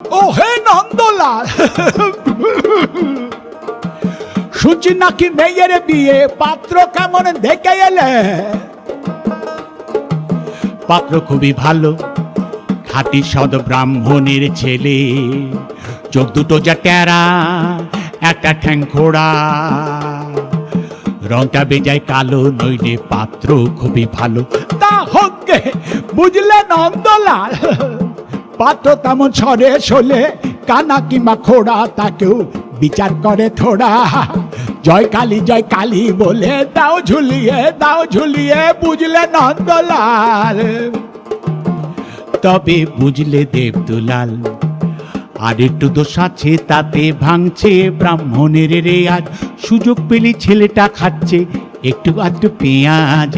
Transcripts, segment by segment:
ও হে নন্দলাল, শুনছি নাকি মেয়ের বিয়ে, পাত্র কেমন দেখে এলে? পাত্র খুবই ভালো, খাঁটি সদ ব্রাহ্মণের ছেলে, চোখ দুটো যা টেরা, একটা ঠ্যাং খোড়া, রংটা বেজায় কালো, নইলে পাত্র খুবই ভালো। তা হোক গে, বুঝলে নন্দলাল, পাত্র তেমন ছড়ে শোলে, কানা কিংবা খোড়া তাকেও বিচার করে থোড়া। জয় কালী বলে দাও ঝুলিয়ে, বুঝলে নন্দলাল। তবে বুঝলে দেবদুলাল, আর একটু দোষ আছে তাতে, ভাঙছে ব্রাহ্মণের রেয়াজ। সুযোগ পেলে ছেলেটা খাচ্ছে একটু আধটু পেঁয়াজ,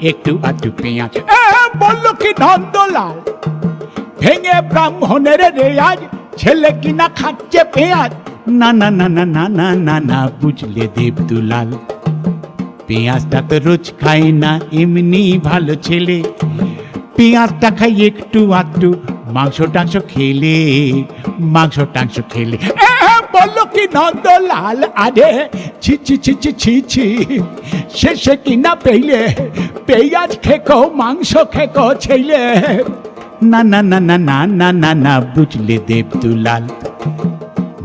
একটু আধটু পেঁয়াজ। বললো কি নন্দলাল, ভেঙে ব্রাহ্মণের রেয়াজ, ছেলে কিনা খাচ্ছে পেঁয়াজ? না না না না না না না না, বুঝলে দেবদুলাল, পেঁয়াজটা তো রোজ খায় না, এমনি ভালো ছেলে। পেঁয়াজটা খাই একটু আধটু, মাংস টাংস খেলে। বললো কি নন্দলাল, আরে ছি ছি ছি ছি ছি ছি, শেষে কিনা পেইলে পেঁয়াজ খেকো, মাংস খেকো ছেলে। না না না না না না না না, বুঝলে দেবদুলাল,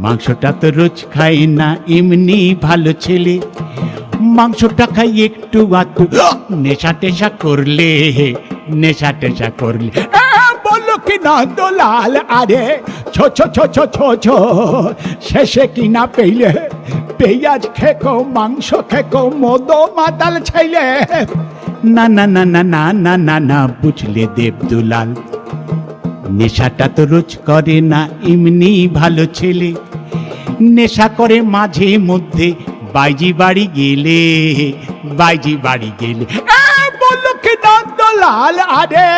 মাংসটা তো রোজ খাই না, এমনি ভালো ছেলে। মাংসটা খাই একটু আধটু, নেশা টেশা করলে। বললো কি নন্দলাল, আরে ছো ছো ছো ছো ছো ছো, শেষে কিনা পেইলে পেঁয়াজ খেকো, মাংস খেকো, মদ মাতাল ছেলে। না না না না না না না না, বুঝলে দেবদুলাল, নেশাটা তো রোজ করে না, এমনি ভালো ছেলে। নেশা করে মাঝে মধ্যে, বাইজি বাড়ি গেলে। বললো কি নন্দলাল, আরে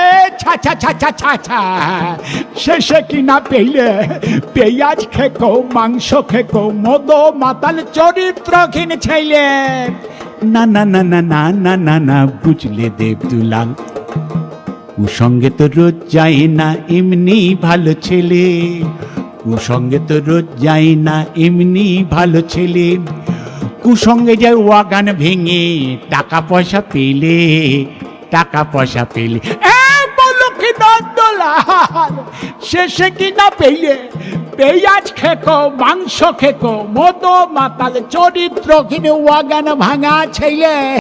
ছা ছা ছা ছা ছা ছা, শেষে কিনা পেইলে পেঁয়াজ খেকো, মাংস খেকো, মদ মাতাল চরিত্রহীন ছেলে। না না না না না না না না, বুঝলে দেবদুলাল, কুসঙ্গে তো রোজ যায় না, এমনি ভালো ছেলে। কুসঙ্গে তো রোজ যায় না, এমনি ভালো ছেলে। কুসঙ্গে যায় ওয়াগান ভেঙে, টাকা পয়সা পেলে। বললো কি নন্দলাল, শেষে কিনা পেইলে পেঁয়াজ খেকো, মাংস খেকো, মদ মাতাল চরিত্রহীন ওয়াগান ভাঙা ছেলে।